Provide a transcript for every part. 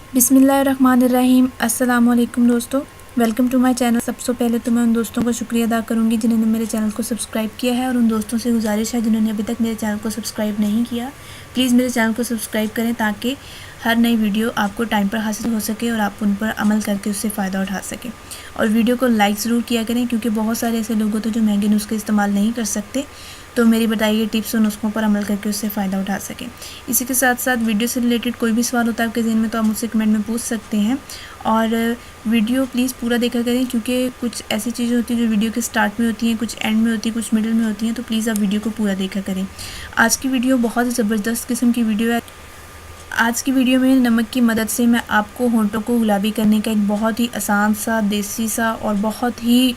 बिस्मिल्लाहिर्रहमानिर्रहीम। अस्सलाम वालेकुम दोस्तों, वेलकम टू माय चैनल। सबसे पहले तो मैं उन दोस्तों का शुक्रिया अदा करूंगी जिन्होंने मेरे चैनल को सब्सक्राइब किया है, और उन दोस्तों से गुजारिश है जिन्होंने अभी तक मेरे चैनल को सब्सक्राइब नहीं किया, प्लीज़ मेरे चैनल को सब्सक्राइब करें ताकि हर नई वीडियो आपको टाइम पर हासिल हो सके और आप उन पर अमल करके उससे फ़ायदा उठा सकें। और वीडियो को लाइक ज़रूर किया करें, क्योंकि बहुत सारे ऐसे लोग होते हैं जो महंगे नुस्खे इस्तेमाल नहीं कर सकते, तो मेरी बताई गई टिप्स और नुस्खों पर अमल करके उससे फ़ायदा उठा सकें। इसी के साथ साथ वीडियो से रिलेटेड कोई भी सवाल होता है आपके ज़हन में, तो आप मुझसे कमेंट में पूछ सकते हैं। और वीडियो प्लीज़ पूरा देखा करें, क्योंकि कुछ ऐसी चीज़ें होती हैं जो वीडियो के स्टार्ट में होती हैं, कुछ एंड में होती हैं, कुछ मिडिल में होती हैं, तो प्लीज़ आप वीडियो को पूरा देखा करें। आज की वीडियो बहुत ही ज़बरदस्त किस्म की वीडियो है। आज की वीडियो में नमक की मदद से मैं आपको होंठों को गुलाबी करने का एक बहुत ही आसान सा, देसी सा और बहुत ही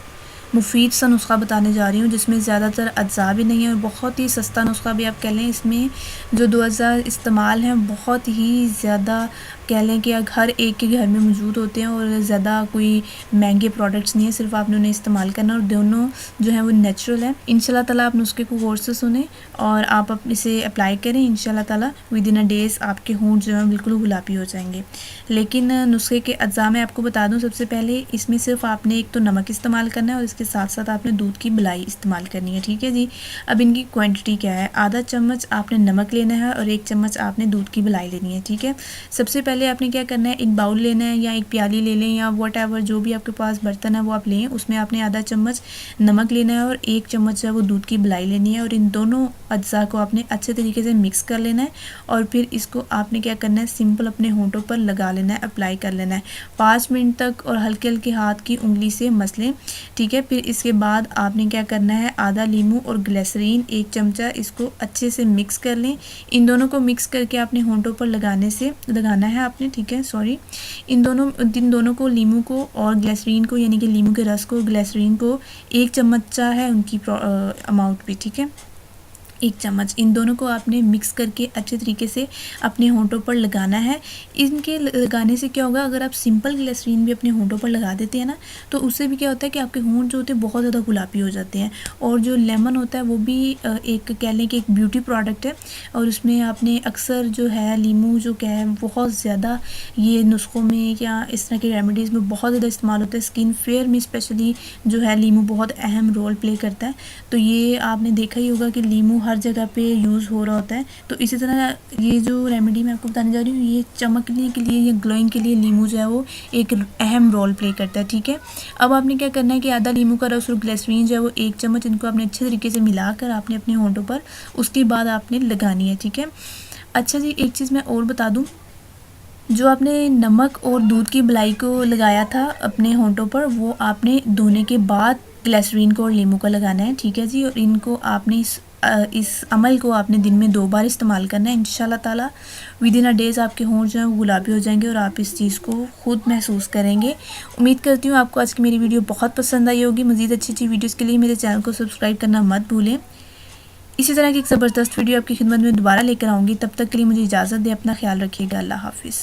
मुफीद सा नुस्खा बताने जा रही हूँ, जिसमें ज़्यादातर अज्जा भी नहीं है और बहुत ही सस्ता नुस्खा भी आप कह लें। इसमें जो 2 अज्जा इस्तेमाल हैं बहुत ही ज़्यादा कह लें कि हर एक के घर में मौजूद होते हैं, और ज़्यादा कोई महंगे प्रोडक्ट्स नहीं है, सिर्फ आपने उन्हें इस्तेमाल करना, और दोनों जो है वो नेचुरल है। इंशाल्लाह ताला आप नुस्खे को गौर से सुने और आप इसे अप्लाई करें। इंशाल्लाह ताला विद इन अ डेज़ आपके होंठ जो है बिल्कुल गुलाबी हो जाएंगे। लेकिन नुस्खे के अज्जा मैं आपको बता दूँ, सबसे पहले इसमें सिर्फ आपने एक तो नमक इस्तेमाल करना है, और इसके साथ साथ आपने दूध की मलाई इस्तेमाल करनी है, ठीक है जी। अब इनकी क्वांटिटी क्या है, आधा चम्मच आपने नमक लेना है और 1 चम्मच आपने दूध की मलाई लेनी है, ठीक है। सबसे पहले आपने क्या करना है, एक बाउल लेना है या एक प्याली ले लें या वॉटएवर जो भी आपके पास बर्तन है वो आप लें। उसमें आपने आधा चम्मच नमक लेना है और 1 चम्मच है वो दूध की मलाई लेनी है, और इन दोनों अज्जा को आपने अच्छे तरीके से मिक्स कर लेना है। और फिर इसको आपने क्या करना है, सिंपल अपने होंठों पर लगा लेना है, अप्लाई कर लेना है 5 मिनट तक, और हल्के हल्के हाथ की उंगली से मस लें, ठीक है। फिर इसके बाद आपने क्या करना है, आधा लीमू और ग्लिसरीन 1 चमचा, इसको अच्छे से मिक्स कर लें। इन दोनों को मिक्स करके आपने होंठों पर लगाना है आपने, ठीक है। इन दोनों को, लीमू को और ग्लिसरीन को, यानी कि लीमू के रस को, ग्लिसरीन को 1 चम्मचा है उनकी अमाउंट भी, ठीक है, 1 चम्मच। इन दोनों को आपने मिक्स करके अच्छे तरीके से अपने होंठों पर लगाना है। इनके लगाने से क्या होगा, अगर आप सिंपल ग्लिसरीन भी अपने होंठों पर लगा देते हैं ना, तो उससे भी क्या होता है कि आपके होंठ जो होते हैं बहुत ज़्यादा गुलाबी हो जाते हैं। और जो लेमन होता है वो भी एक कह लें कि एक ब्यूटी प्रोडक्ट है, और उसमें आपने अक्सर जो है लीमू जो क्या है बहुत ज़्यादा ये नुस्खों में या इस तरह के रेमेडीज़ में बहुत ज़्यादा इस्तेमाल होता है। स्किन फेयर में स्पेशली जो है लीमू बहुत अहम रोल प्ले करता है। तो ये आपने देखा ही होगा कि लीमू हर जगह पे यूज़ हो रहा होता है। तो इसी तरह ये जो रेमेडी मैं आपको बताने जा रही हूँ, ये चमकने के लिए या ग्लोइंग के लिए लीमू जो है वो एक अहम रोल प्ले करता है, ठीक है। अब आपने क्या करना है कि आधा लीमू का रस और ग्लिसरीन जो है वो 1 चम्मच, इनको आपने अच्छे तरीके से मिलाकर आपने अपने होंठों पर उसके बाद आपने लगानी है, ठीक है। अच्छा जी, एक चीज़ मैं और बता दूँ, जो आपने नमक और दूध की मलाई को लगाया था अपने होंठों पर, वो आपने धोने के बाद ग्लिसरीन को और लीमू को लगाना है, ठीक है जी। और इनको आपने इस अमल को आपने दिन में 2 बार इस्तेमाल करना है। इंशाल्लाह ताला विद इन अ डेज़ आपके होंठ जो हैं वो गुलाबी हो जाएंगे, और आप इस चीज़ को खुद महसूस करेंगे। उम्मीद करती हूँ आपको आज की मेरी वीडियो बहुत पसंद आई होगी। मज़ीद अच्छी वीडियोज़ के लिए मेरे चैनल को सब्सक्राइब करना मत भूलें। इसी तरह की एक ज़बरदस्त वीडियो आपकी खिदमत में दोबारा लेकर आऊँगी। तब तक के लिए मुझे इजाज़त दें। अपना ख्याल रखिएगा। अल्लाह हाफिज़।